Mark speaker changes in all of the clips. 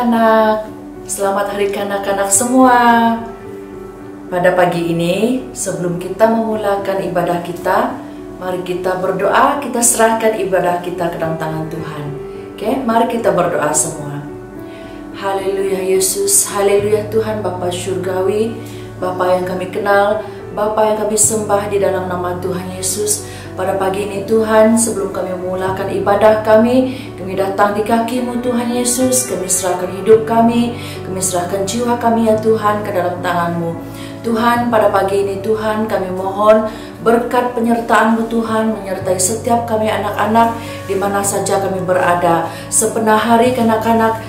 Speaker 1: kanak-kanak, selamat hari kanak-kanak semua. Pada pagi ini, sebelum kita memulakan ibadah kita, mari kita berdoa, kita serahkan ibadah kita ke dalam tangan Tuhan. Oke, mari kita berdoa semua. Haleluya Yesus, haleluya Tuhan Bapa Surgawi, Bapa yang kami kenal, Bapa yang kami sembah di dalam nama Tuhan Yesus. Pada pagi ini Tuhan, sebelum kami memulakan ibadah kami datang di kaki-Mu Tuhan Yesus. Kami serahkan hidup kami serahkan jiwa kami ya Tuhan ke dalam tangan-Mu. Tuhan, pada pagi ini Tuhan, kami mohon berkat penyertaan-Mu Tuhan menyertai setiap kami anak-anak di mana saja kami berada. Sepenuh hari kanak-kanak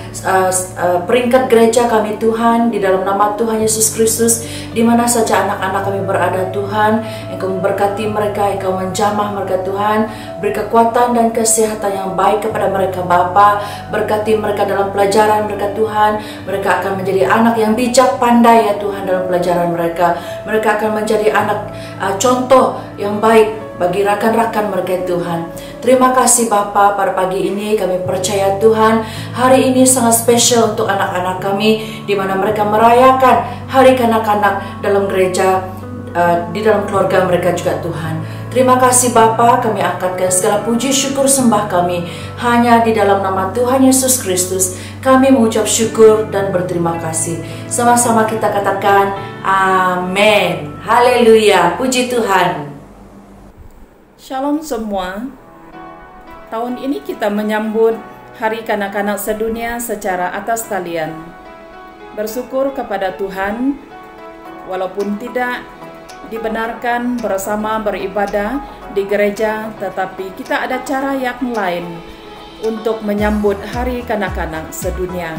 Speaker 1: peringkat gereja kami Tuhan, di dalam nama Tuhan Yesus Kristus, di mana saja anak-anak kami berada Tuhan, Engkau memberkati mereka, Engkau menjamah mereka Tuhan, beri kekuatan dan kesehatan yang baik kepada mereka Bapa. Berkati mereka dalam pelajaran mereka Tuhan, mereka akan menjadi anak yang bijak pandai ya Tuhan dalam pelajaran mereka. Mereka akan menjadi anak contoh yang baik bagi rakan-rakan mereka Tuhan. Terima kasih Bapa, pada pagi ini kami percaya Tuhan, hari ini sangat spesial untuk anak-anak kami, di mana mereka merayakan hari kanak-kanak dalam gereja, di dalam keluarga mereka juga Tuhan. Terima kasih Bapa, kami angkatkan segala puji syukur sembah kami hanya di dalam nama Tuhan Yesus Kristus. Kami mengucap syukur dan berterima kasih. Sama-sama kita katakan amin. Haleluya, puji Tuhan.
Speaker 2: Shalom semua. Tahun ini kita menyambut Hari Kanak-kanak Sedunia secara atas talian. Bersyukur kepada Tuhan, walaupun tidak dibenarkan bersama beribadah di gereja, tetapi kita ada cara yang lain untuk menyambut Hari Kanak-kanak Sedunia.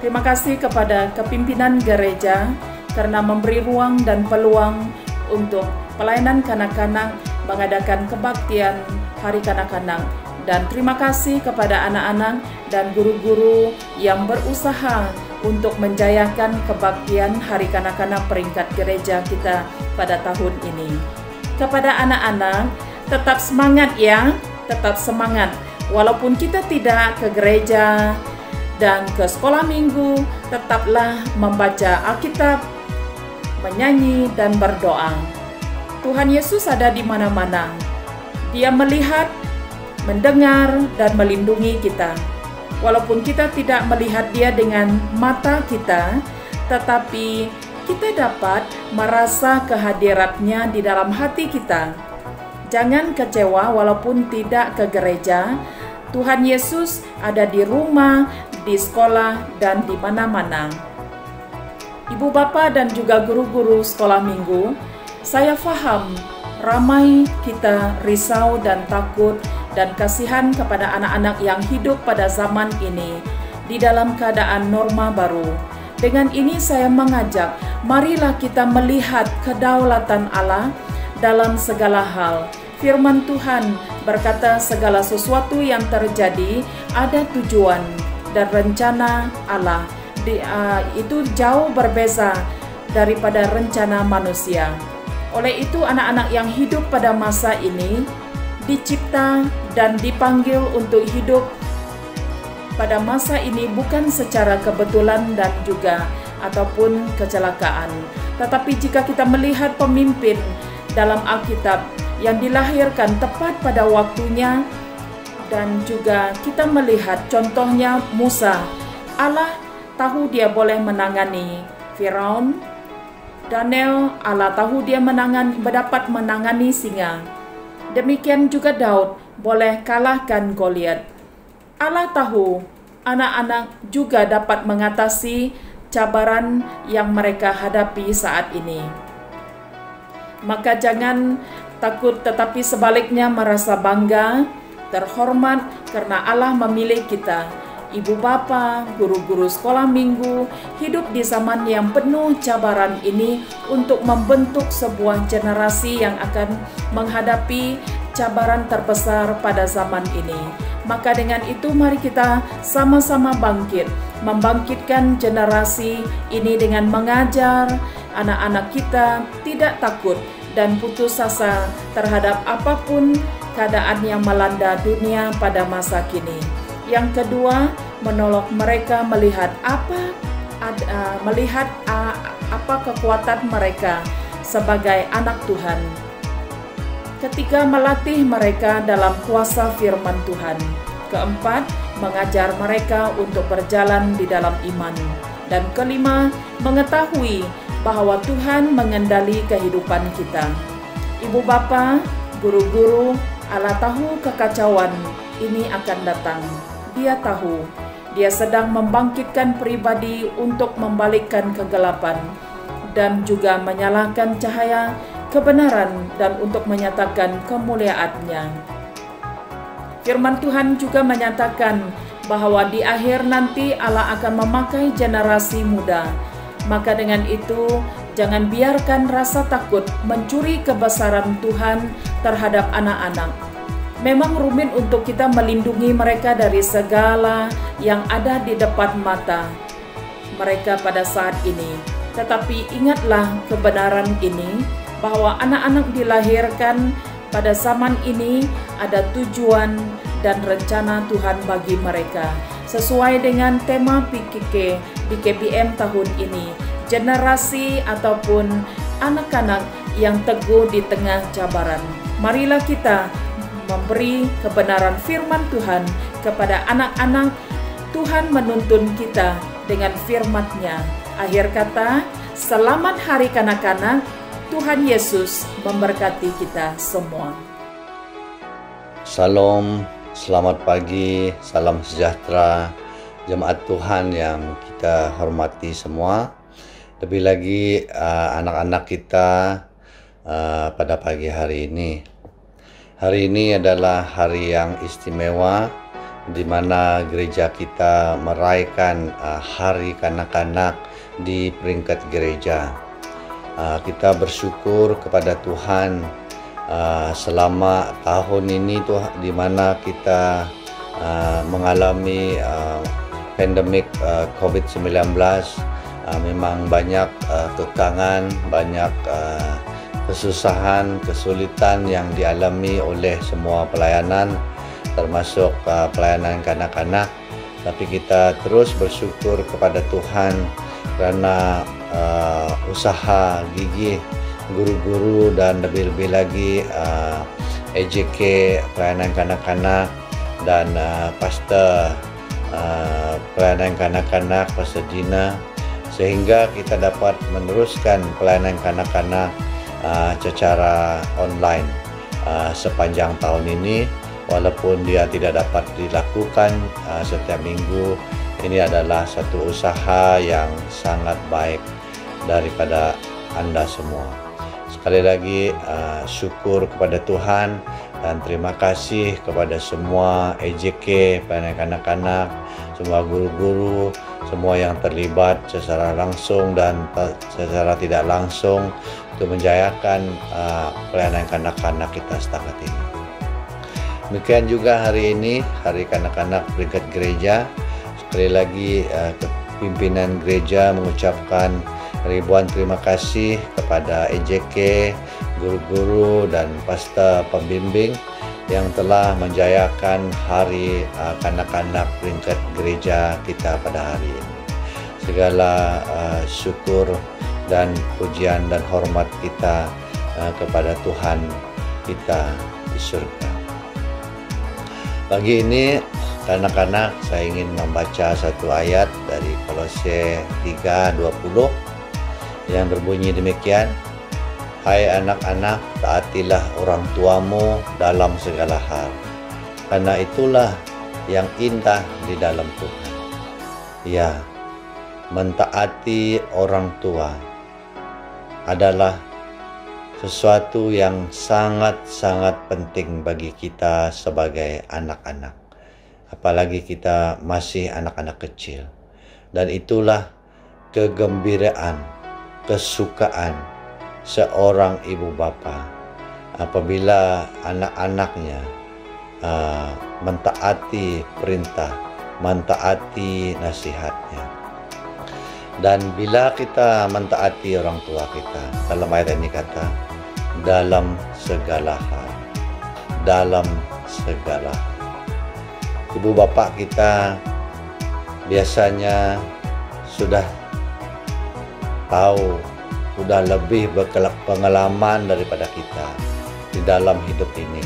Speaker 2: Terima kasih kepada kepimpinan gereja karena memberi ruang dan peluang untuk pelayanan kanak-kanak, mengadakan kebaktian Hari Kanak-kanak. Dan terima kasih kepada anak-anak dan guru-guru yang berusaha untuk menjayakan kebaktian Hari Kanak-kanak peringkat gereja kita pada tahun ini. Kepada anak-anak, tetap semangat ya, tetap semangat. Walaupun kita tidak ke gereja dan ke sekolah minggu, tetaplah membaca Alkitab, menyanyi dan berdoa. Tuhan Yesus ada di mana-mana. Dia melihat, mendengar, dan melindungi kita. Walaupun kita tidak melihat Dia dengan mata kita, tetapi kita dapat merasa kehadirannya di dalam hati kita. Jangan kecewa walaupun tidak ke gereja. Tuhan Yesus ada di rumah, di sekolah, dan di mana-mana. Ibu bapa dan juga guru-guru sekolah minggu, saya faham ramai kita risau dan takut dan kasihan kepada anak-anak yang hidup pada zaman ini di dalam keadaan norma baru. Dengan ini saya mengajak, marilah kita melihat kedaulatan Allah dalam segala hal. Firman Tuhan berkata segala sesuatu yang terjadi ada tujuan dan rencana Allah. Itu jauh berbeza daripada rencana manusia. Oleh itu anak-anak yang hidup pada masa ini dicipta dan dipanggil untuk hidup pada masa ini bukan secara kebetulan dan juga ataupun kecelakaan. Tetapi jika kita melihat pemimpin dalam Alkitab yang dilahirkan tepat pada waktunya, dan juga kita melihat contohnya Musa, Allah tahu dia boleh menangani Firaun. Daniel, Allah tahu dia dapat menangani singa. Demikian juga Daud boleh kalahkan Goliat. Allah tahu anak-anak juga dapat mengatasi cabaran yang mereka hadapi saat ini. Maka jangan takut, tetapi sebaliknya merasa bangga, terhormat karena Allah memilih kita. Ibu bapa, guru-guru sekolah minggu, hidup di zaman yang penuh cabaran ini untuk membentuk sebuah generasi yang akan menghadapi cabaran terbesar pada zaman ini. Maka dengan itu mari kita sama-sama bangkit, membangkitkan generasi ini dengan mengajar anak-anak kita tidak takut dan putus asa terhadap apapun keadaan yang melanda dunia pada masa kini. Yang kedua, menolong mereka melihat apa kekuatan mereka sebagai anak Tuhan. Ketiga, melatih mereka dalam kuasa firman Tuhan. Keempat, mengajar mereka untuk berjalan di dalam iman. Dan kelima, mengetahui bahwa Tuhan mengendali kehidupan kita. Ibu bapa, guru-guru, Allah tahu kekacauan ini akan datang. Dia tahu, Dia sedang membangkitkan pribadi untuk membalikkan kegelapan dan juga menyalakan cahaya kebenaran dan untuk menyatakan kemuliaan-Nya. Firman Tuhan juga menyatakan bahwa di akhir nanti Allah akan memakai generasi muda. Maka dengan itu, jangan biarkan rasa takut mencuri kebesaran Tuhan terhadap anak-anak. Memang rumit untuk kita melindungi mereka dari segala yang ada di depan mata mereka pada saat ini. Tetapi ingatlah kebenaran ini, bahwa anak-anak dilahirkan pada zaman ini ada tujuan dan rencana Tuhan bagi mereka. Sesuai dengan tema PKK di KBM tahun ini, generasi ataupun anak-anak yang teguh di tengah cabaran. Marilah kita memberi kebenaran firman Tuhan kepada anak-anak. Tuhan menuntun kita dengan firman-Nya. Akhir kata, selamat Hari Kanak-kanak. Tuhan Yesus memberkati kita semua.
Speaker 3: Salam, selamat pagi, salam sejahtera, jemaat Tuhan yang kita hormati semua. Lebih lagi anak-anak kita pada pagi hari ini. Hari ini adalah hari yang istimewa, di mana gereja kita merayakan Hari Kanak-kanak di peringkat gereja. Kita bersyukur kepada Tuhan selama tahun ini di mana kita mengalami pandemik COVID-19. Memang banyak kekangan, banyak kesusahan, kesulitan yang dialami oleh semua pelayanan, termasuk pelayanan kanak-kanak. Tapi kita terus bersyukur kepada Tuhan karena usaha gigih guru-guru dan lebih-lebih lagi EJK pelayanan kanak-kanak dan pastor pelayanan kanak-kanak, Pastor Dina, sehingga kita dapat meneruskan pelayanan kanak-kanak secara online sepanjang tahun ini. Walaupun dia tidak dapat dilakukan setiap minggu, ini adalah satu usaha yang sangat baik daripada Anda semua. Sekali lagi syukur kepada Tuhan dan terima kasih kepada semua EJK, pelayanan kanak-kanak, semua guru-guru, semua yang terlibat secara langsung dan secara tidak langsung untuk menjayakan pelayanan kanak-kanak kita setakat ini. Demikian juga hari ini, Hari Kanak-kanak peringkat gereja. Sekali lagi pimpinan gereja mengucapkan ribuan terima kasih kepada EJK, guru-guru dan pastor pembimbing yang telah menjayakan Hari Kanak-kanak peringkat gereja kita pada hari ini. Segala syukur dan pujian dan hormat kita kepada Tuhan kita di surga. Pagi ini kanak-kanak saya ingin membaca satu ayat dari Kolose 3:20 yang berbunyi demikian. Hai anak-anak, taatilah orang tuamu dalam segala hal, karena itulah yang indah di dalam Tuhan. Ya, mentaati orang tua adalah sesuatu yang sangat-sangat penting bagi kita sebagai anak-anak. Apalagi kita masih anak-anak kecil. Dan itulah kegembiraan, kesukaan seorang ibu bapa apabila anak-anaknya mentaati perintah, mentaati nasihatnya. Dan bila kita mentaati orang tua kita, dalam ayat ini kata, dalam segala hal, dalam segala hal. Ibu bapak kita biasanya sudah tahu, sudah lebih berpengalaman daripada kita di dalam hidup ini.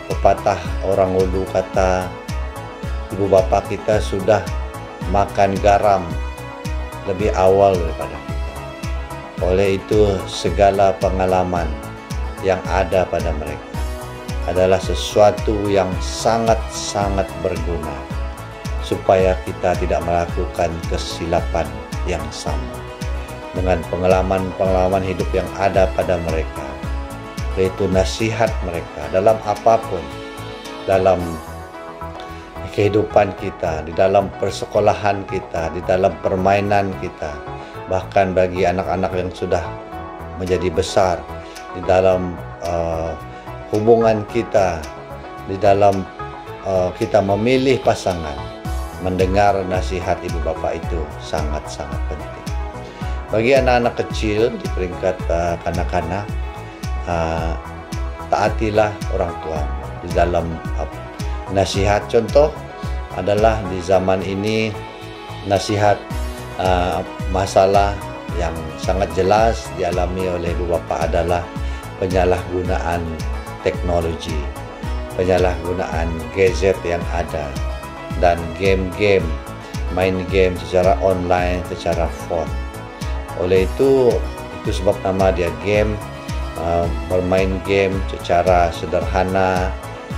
Speaker 3: Pepatah orang Ulu kata, ibu bapak kita sudah makan garam lebih awal daripada kita. Oleh itu, segala pengalaman yang ada pada mereka adalah sesuatu yang sangat-sangat berguna supaya kita tidak melakukan kesilapan yang sama. Dengan pengalaman-pengalaman hidup yang ada pada mereka, yaitu nasihat mereka dalam apapun, dalam kehidupan kita, di dalam persekolahan kita, di dalam permainan kita, bahkan bagi anak-anak yang sudah menjadi besar, di dalam hubungan kita, di dalam kita memilih pasangan, mendengar nasihat ibu bapak itu sangat-sangat penting. Bagi anak-anak kecil di peringkat kanak-kanak, taatilah orang tua di dalam nasihat. Contoh adalah di zaman ini nasihat masalah yang sangat jelas dialami oleh ibu bapak adalah penyalahgunaan teknologi, penyalahgunaan gadget yang ada, dan game-game, main game secara online, secara phone. Oleh itu sebab nama dia game. Bermain game secara sederhana,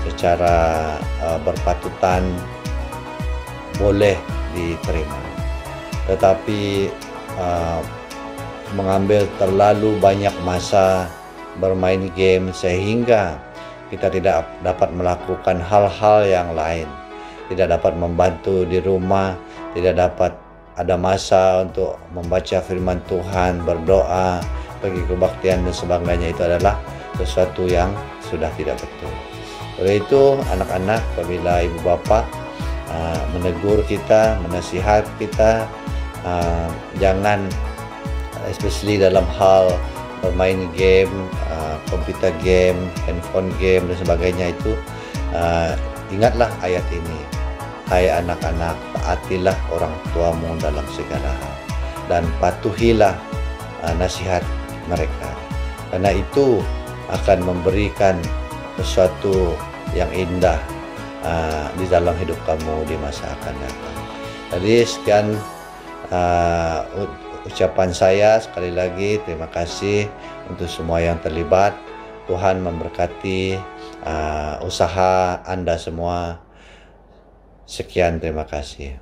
Speaker 3: secara berpatutan boleh diterima, tetapi mengambil terlalu banyak masa bermain game sehingga kita tidak dapat melakukan hal-hal yang lain, tidak dapat membantu di rumah, tidak dapat ada masa untuk membaca firman Tuhan, berdoa, pergi kebaktian dan sebagainya. Itu adalah sesuatu yang sudah tidak betul. Oleh itu, anak-anak, apabila ibu bapak menegur kita, menasihat kita, jangan, especially dalam hal bermain game, komputer game, handphone game dan sebagainya itu, ingatlah ayat ini. Hai anak-anak, taatilah orang tuamu dalam segala hal dan patuhilah nasihat mereka, karena itu akan memberikan sesuatu yang indah di dalam hidup kamu di masa akan datang. Jadi sekian ucapan saya. Sekali lagi terima kasih untuk semua yang terlibat. Tuhan memberkati usaha Anda semua. Sekian, terima kasih.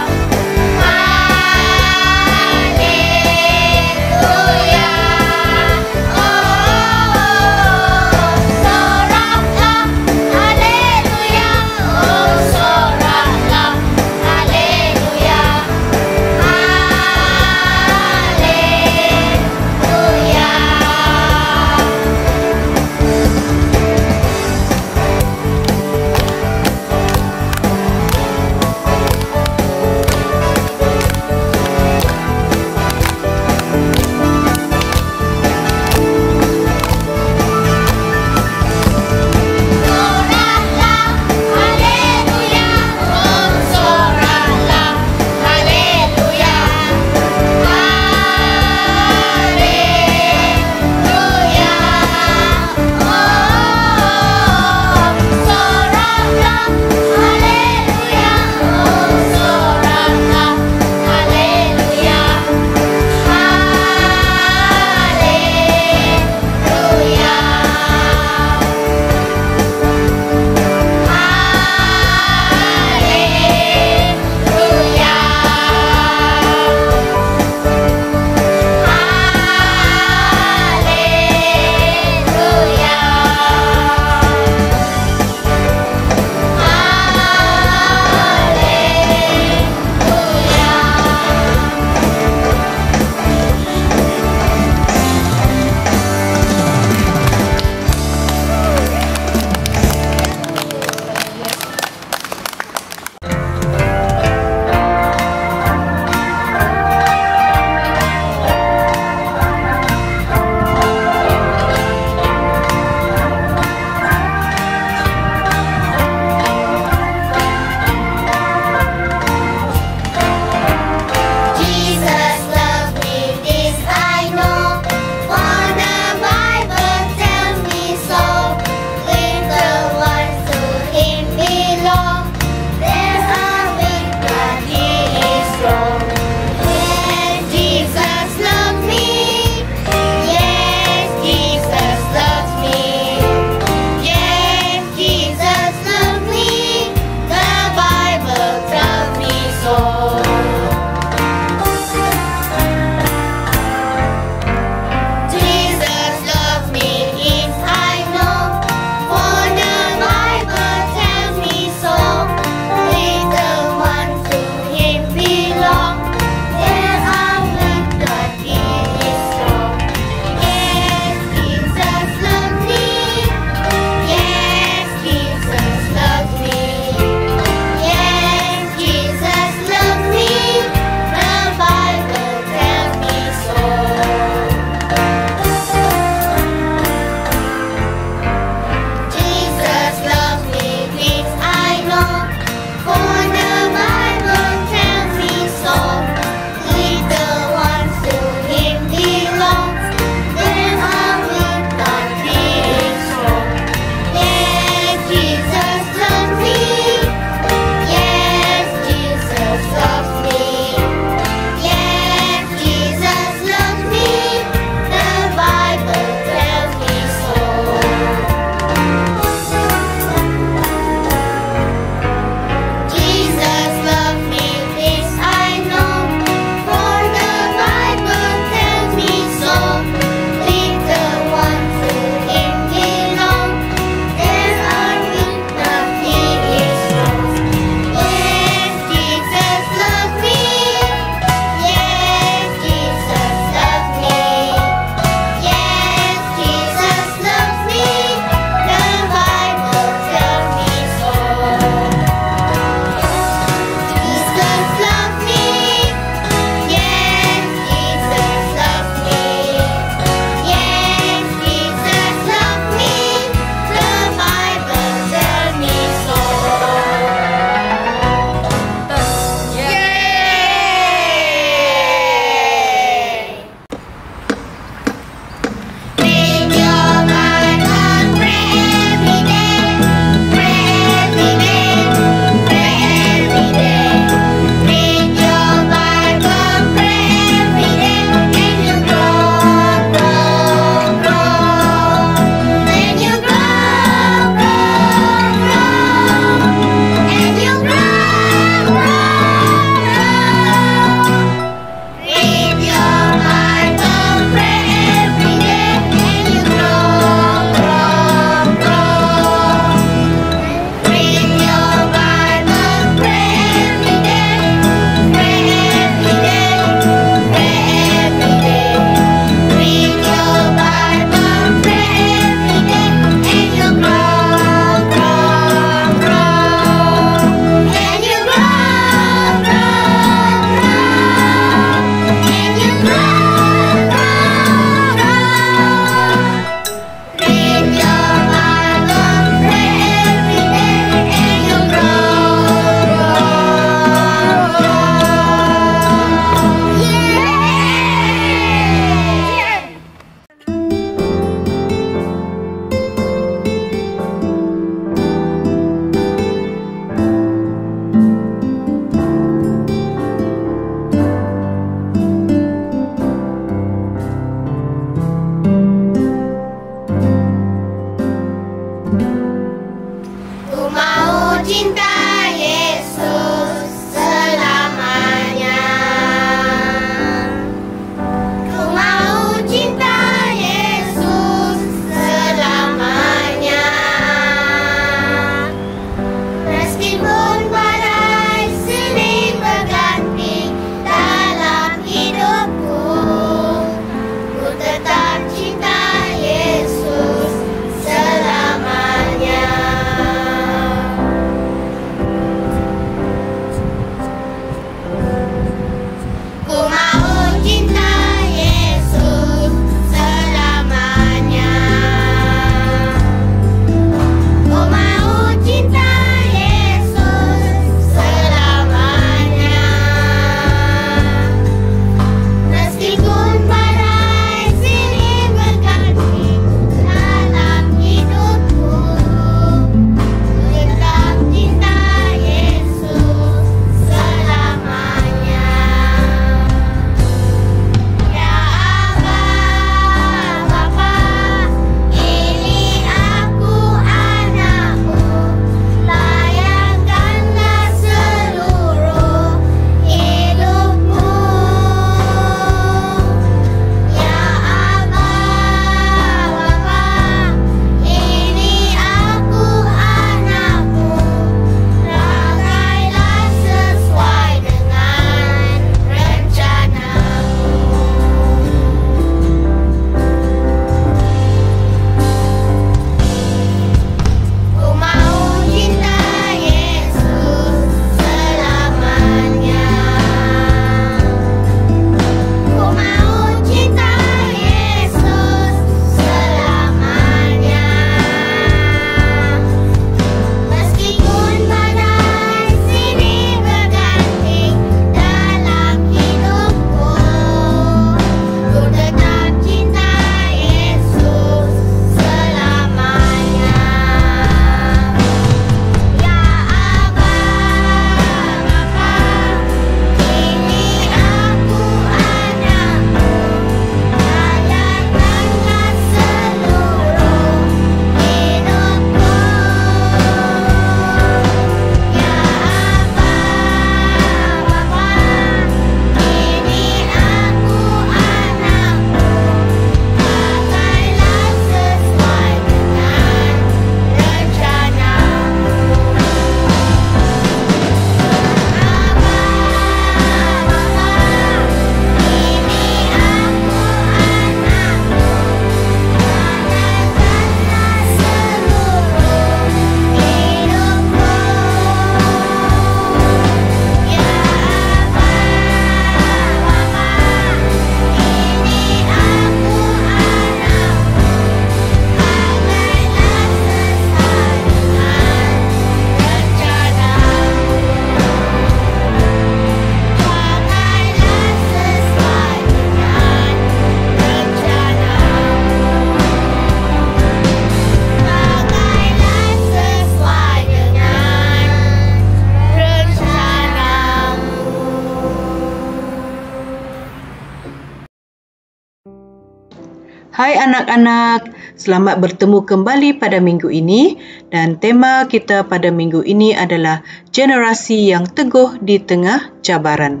Speaker 4: Hai anak-anak, selamat bertemu kembali pada minggu ini dan tema kita pada minggu ini adalah generasi yang teguh di tengah cabaran.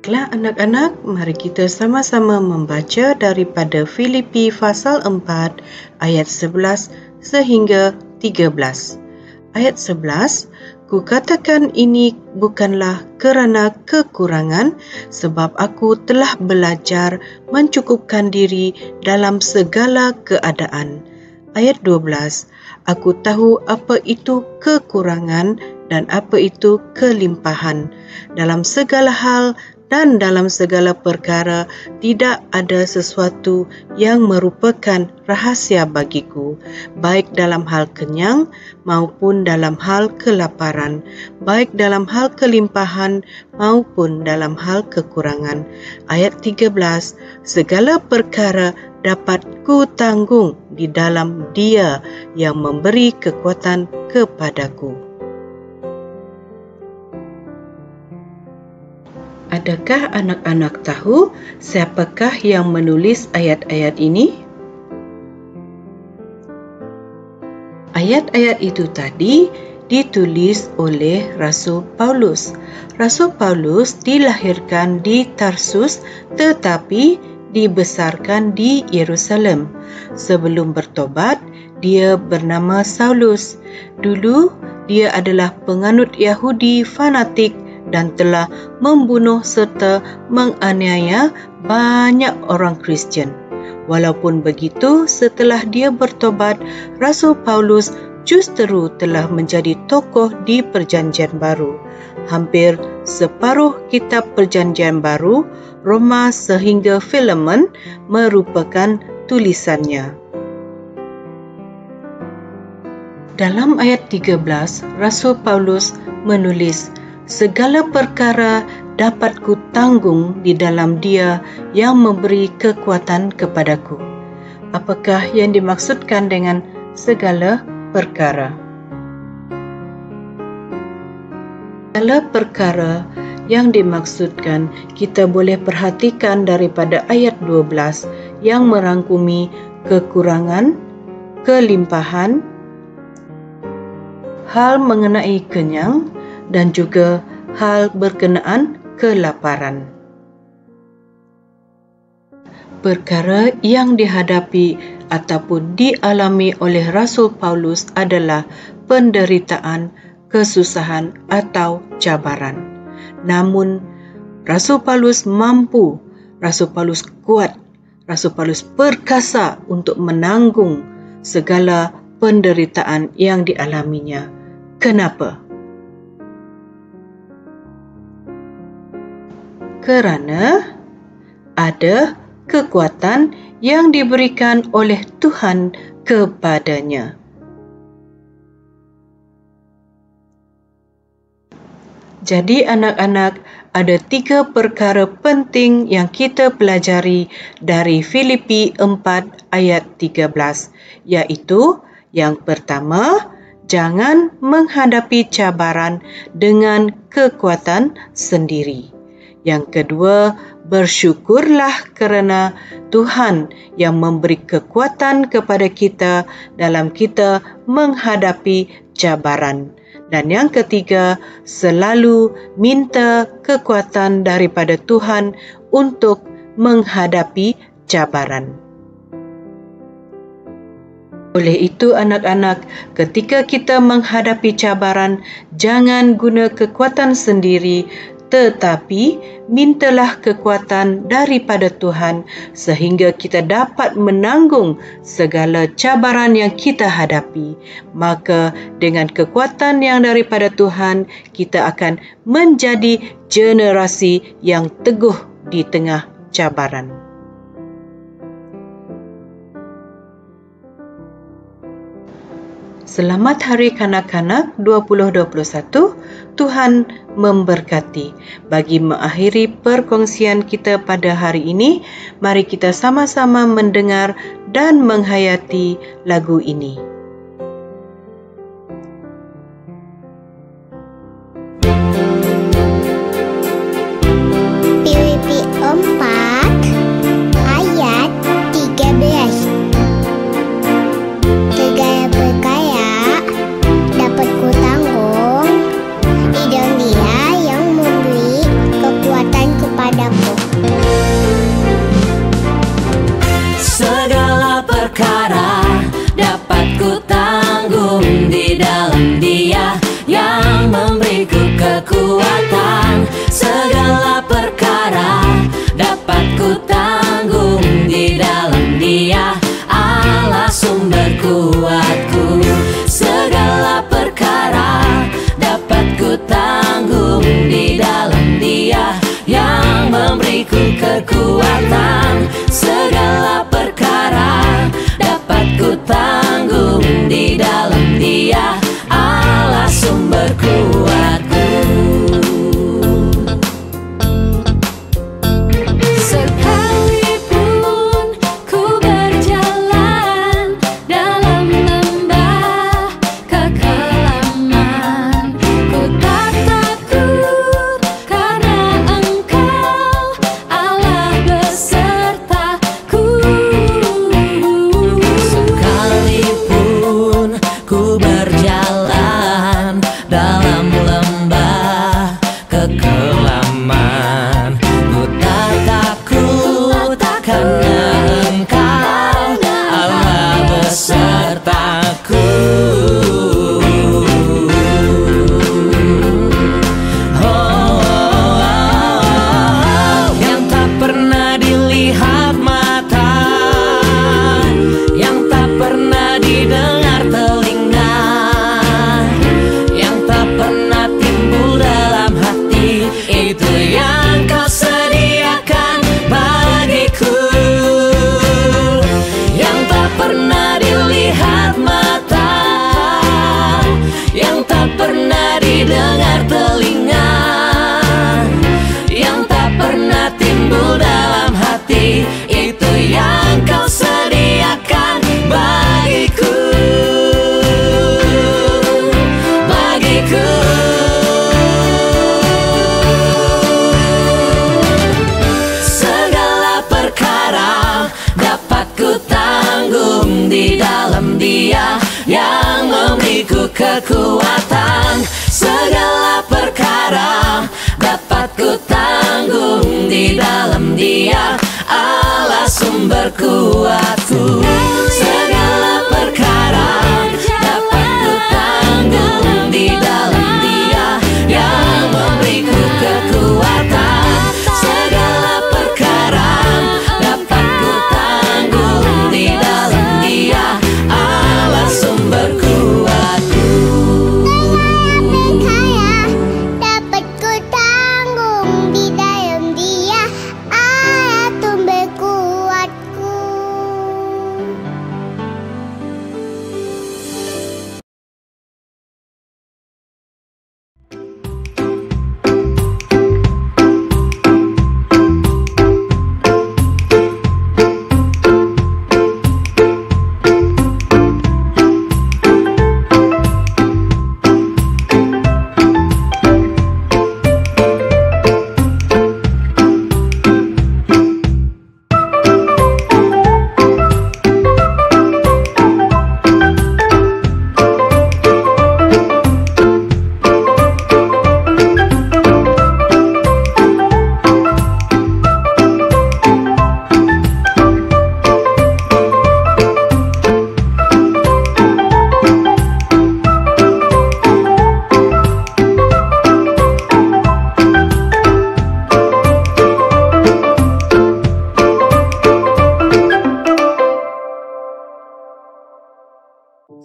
Speaker 4: Baiklah anak-anak, mari kita sama-sama membaca daripada Filipi pasal 4 ayat 11 sehingga 13. Ayat 11, Kukatakan ini bukanlah kerana kekurangan, sebab aku telah belajar mencukupkan diri dalam segala keadaan. Ayat 12, Aku tahu apa itu kekurangan dan apa itu kelimpahan. Dalam segala hal dan dalam segala perkara tidak ada sesuatu yang merupakan rahasia bagiku, baik dalam hal kenyang maupun dalam hal kelaparan, baik dalam hal kelimpahan maupun dalam hal kekurangan. Ayat 13, Segala perkara dapat ku tanggung di dalam Dia yang memberi kekuatan kepadaku. Adakah anak-anak tahu siapakah yang menulis ayat-ayat ini? Ayat-ayat itu tadi ditulis oleh Rasul Paulus. Rasul Paulus dilahirkan di Tarsus tetapi dibesarkan di Yerusalem. Sebelum bertobat, dia bernama Saulus. Dulu, dia adalah penganut Yahudi fanatik dan telah membunuh serta menganiaya banyak orang Kristian. Walaupun begitu, setelah dia bertobat, Rasul Paulus justru telah menjadi tokoh di Perjanjian Baru. Hampir separuh kitab Perjanjian Baru, Roma sehingga Filemon merupakan tulisannya. Dalam ayat 13, Rasul Paulus menulis, Segala perkara dapat ku tanggung di dalam Dia yang memberi kekuatan kepadaku. Apakah yang dimaksudkan dengan segala perkara? Segala perkara yang dimaksudkan kita boleh perhatikan daripada ayat 12 yang merangkumi kekurangan, kelimpahan, hal mengenai kenyang, dan juga hal berkenaan kelaparan. Perkara yang dihadapi ataupun dialami oleh Rasul Paulus adalah penderitaan, kesusahan atau cabaran. Namun, Rasul Paulus mampu, Rasul Paulus kuat, Rasul Paulus perkasa untuk menanggung segala penderitaan yang dialaminya. Kenapa? Kerana ada kekuatan yang diberikan oleh Tuhan kepadanya. Jadi anak-anak, ada 3 perkara penting yang kita pelajari dari Filipi 4 ayat 13, iaitu yang pertama, jangan menghadapi cabaran dengan kekuatan sendiri. Yang kedua, bersyukurlah kerana Tuhan yang memberi kekuatan kepada kita dalam kita menghadapi cabaran. Dan yang ketiga, selalu minta kekuatan daripada Tuhan untuk menghadapi cabaran. Oleh itu anak-anak, ketika kita menghadapi cabaran, jangan guna kekuatan sendiri, tetapi mintalah kekuatan daripada Tuhan sehingga kita dapat menanggung segala cabaran yang kita hadapi. Maka dengan kekuatan yang daripada Tuhan, kita akan menjadi generasi yang teguh di tengah cabaran. Selamat Hari Kanak-Kanak 2021. Tuhan memberkati. Bagi mengakhiri perkongsian kita pada hari ini, mari kita sama-sama mendengar dan menghayati lagu ini.
Speaker 5: kuatku. Segala perkara dapat ku tanggung di dalam Dia yang memberiku kekuatan. Segala perkara dapat ku tanggung di dalam Dia, Allah sumber kuatku.
Speaker 6: Dapat ku tanggung di dalam Dia, Allah sumber kuatku.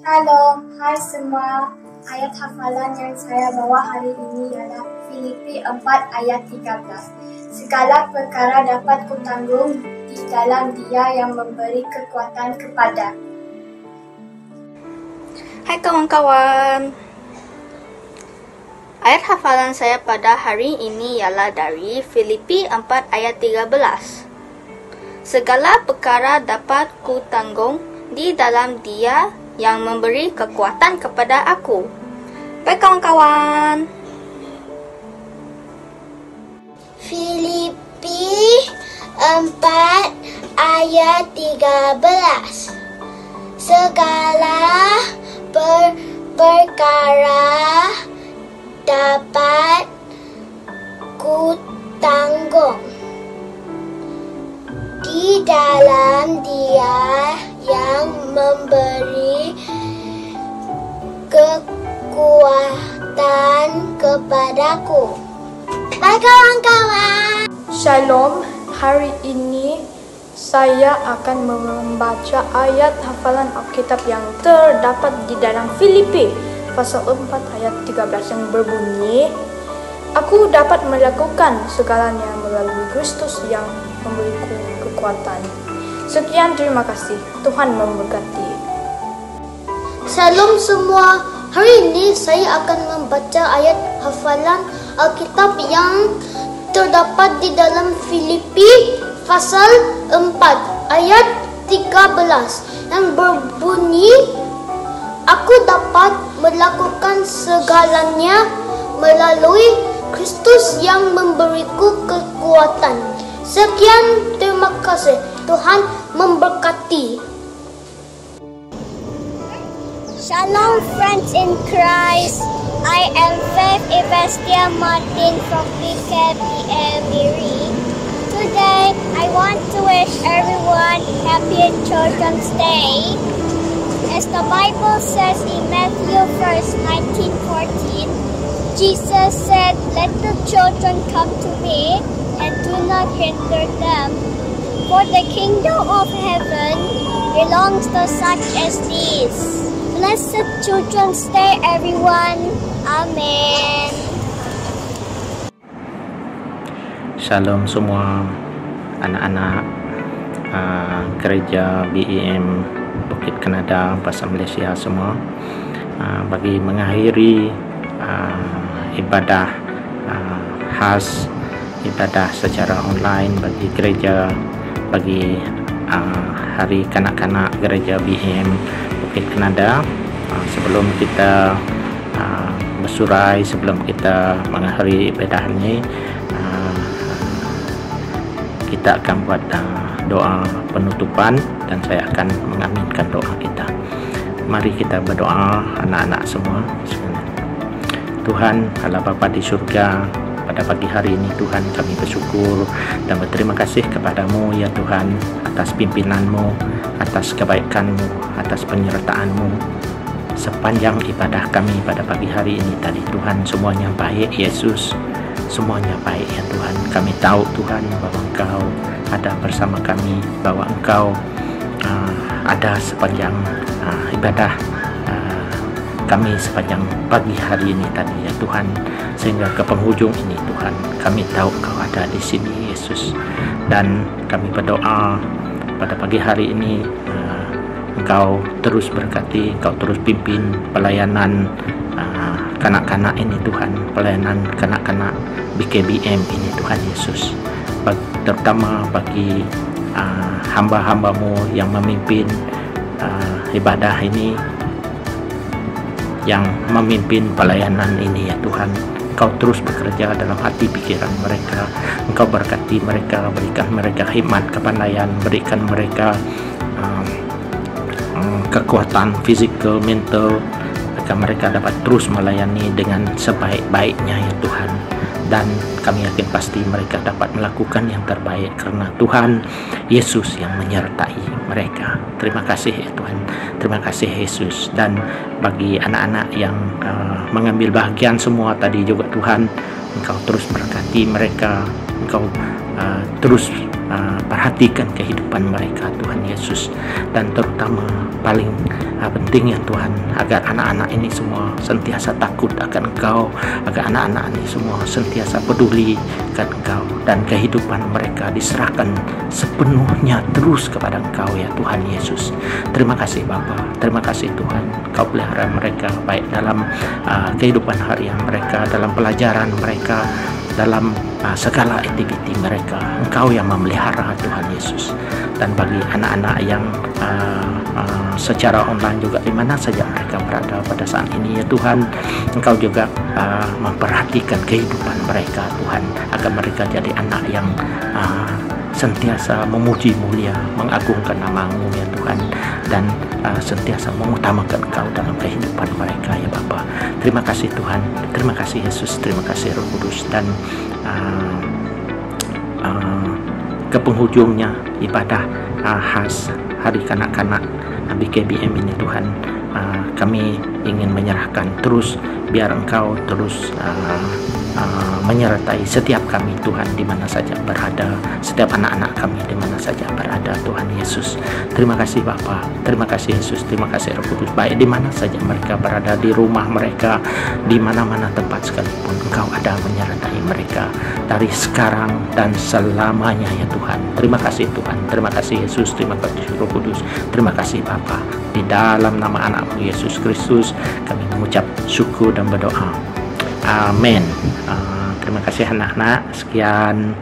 Speaker 7: Shalom, hai semua. Ayat hafalan yang saya bawa hari ini ialah Filipi 4 ayat 13. Segala perkara dapat kutanggung di dalam Dia yang memberi kekuatan kepada.
Speaker 8: Hai kawan-kawan. Ayat hafalan saya pada hari ini ialah dari Filipi 4 ayat 13. Segala perkara dapat kutanggung di dalam Dia yang memberi kekuatan kepada aku. Baik kawan-kawan.
Speaker 6: Filipi 4 ayat 13. Segala perkara dapat kutanggung di dalam Dia yang memberi kekuatan kepadaku. Bye kawan-kawan.
Speaker 7: Shalom, hari ini saya akan membaca ayat hafalan Alkitab yang terdapat di dalam Filipi pasal 4 ayat 13 yang berbunyi, aku dapat melakukan segalanya melalui Kristus yang memberiku kekuatan. Sekian, terima kasih. Tuhan memberkati.
Speaker 6: Salam semua. Hari ini saya akan membaca ayat hafalan Alkitab yang terdapat di dalam Filipi pasal 4 ayat 13 yang berbunyi, aku dapat melakukan segalanya melalui Kristus yang memberiku kekuatan. Sekian, terima kasih. Tuhan memberkati. Shalom friends in Christ. I am Faith Evestia Martin from PKBM Miri. Today, I want to wish everyone happy Children's Day. As the Bible says in Matthew verse 19:14, Jesus said, "Let the children come to me and do not hinder them. For the kingdom of heaven belongs to such as these." Blessed Children's Day, everyone. Amen.
Speaker 9: Shalom semua anak-anak gereja BEM Bukit Kanada bahasa Malaysia semua. Bagi mengakhiri ibadah khas, ibadah secara online bagi gereja, bagi hari kanak-kanak gereja BEM Bukit Kanada. Sebelum kita bersurai, sebelum kita mengakhiri ibadah ini, kita akan buat doa penutupan dan saya akan mengaminkan doa kita. Mari kita berdoa anak-anak semua. Tuhan Allah Bapa di surga, pada pagi hari ini Tuhan, kami bersyukur dan berterima kasih kepadamu ya Tuhan, atas pimpinanmu, atas kebaikanmu, atas penyertaanmu sepanjang ibadah kami pada pagi hari ini tadi Tuhan. Semuanya baik Yesus, semuanya baik ya Tuhan. Kami tahu Tuhan bahwa Engkau ada bersama kami, bahwa Engkau ada sepanjang ibadah kami sepanjang pagi hari ini tadi ya Tuhan, sehingga ke penghujung ini Tuhan, kami tahu Engkau ada di sini Yesus. Dan kami berdoa pada pagi hari ini Engkau terus berkati, Engkau terus pimpin pelayanan kanak-kanak ini Tuhan, pelayanan kanak-kanak BKBM ini Tuhan Yesus, terutama bagi hamba-hambamu yang memimpin ibadah ini, yang memimpin pelayanan ini ya Tuhan. Engkau terus bekerja dalam hati pikiran mereka, Engkau berkati mereka, berikan mereka hikmat, kepandaian, berikan mereka kekuatan fisikal, mental, agar mereka dapat terus melayani dengan sebaik-baiknya ya Tuhan. Dan kami yakin pasti mereka dapat melakukan yang terbaik karena Tuhan Yesus yang menyertai mereka. Terima kasih ya Tuhan, terima kasih Yesus. Dan bagi anak-anak yang mengambil bahagian semua tadi juga Tuhan, Engkau terus berkati mereka, Engkau terus perhatikan kehidupan mereka Tuhan Yesus. Dan terutama paling penting ya Tuhan, agar anak-anak ini semua sentiasa takut akan Engkau, agar anak-anak ini semua sentiasa peduli akan Engkau, dan kehidupan mereka diserahkan sepenuhnya terus kepada Engkau ya Tuhan Yesus. Terima kasih Bapa, terima kasih Tuhan, Kau pelihara mereka baik dalam kehidupan harian mereka, dalam pelajaran mereka, dalam segala aktiviti mereka. Engkau yang memelihara Tuhan Yesus. Dan bagi anak-anak yang secara online juga di mana saja mereka berada pada saat ini ya Tuhan, Engkau juga memperhatikan kehidupan mereka Tuhan, agar mereka jadi anak yang sentiasa memuji mulia, mengagungkan nama-Mu ya Tuhan, dan sentiasa mengutamakan Engkau dalam kehidupan mereka ya Bapa. Terima kasih Tuhan, terima kasih Yesus, terima kasih Roh Kudus. Dan ke penghujungnya ibadah khas Hari Kanak-Kanak BKBM ini Tuhan, kami ingin menyerahkan terus, biar Engkau terus menyertai setiap kami Tuhan, di mana saja berada, setiap anak-anak kami di mana saja berada Tuhan Yesus. Terima kasih Bapa, terima kasih Yesus, terima kasih Roh Kudus, baik di mana saja mereka berada, di rumah mereka, di mana-mana tempat sekalipun, Engkau ada menyertai mereka dari sekarang dan selamanya ya Tuhan. Terima kasih Tuhan, terima kasih Yesus, terima kasih Roh Kudus, terima kasih Bapa. Di dalam nama anak-Mu Yesus Kristus kami mengucap syukur dan berdoa. Amin. Terima kasih anak-anak. Sekian.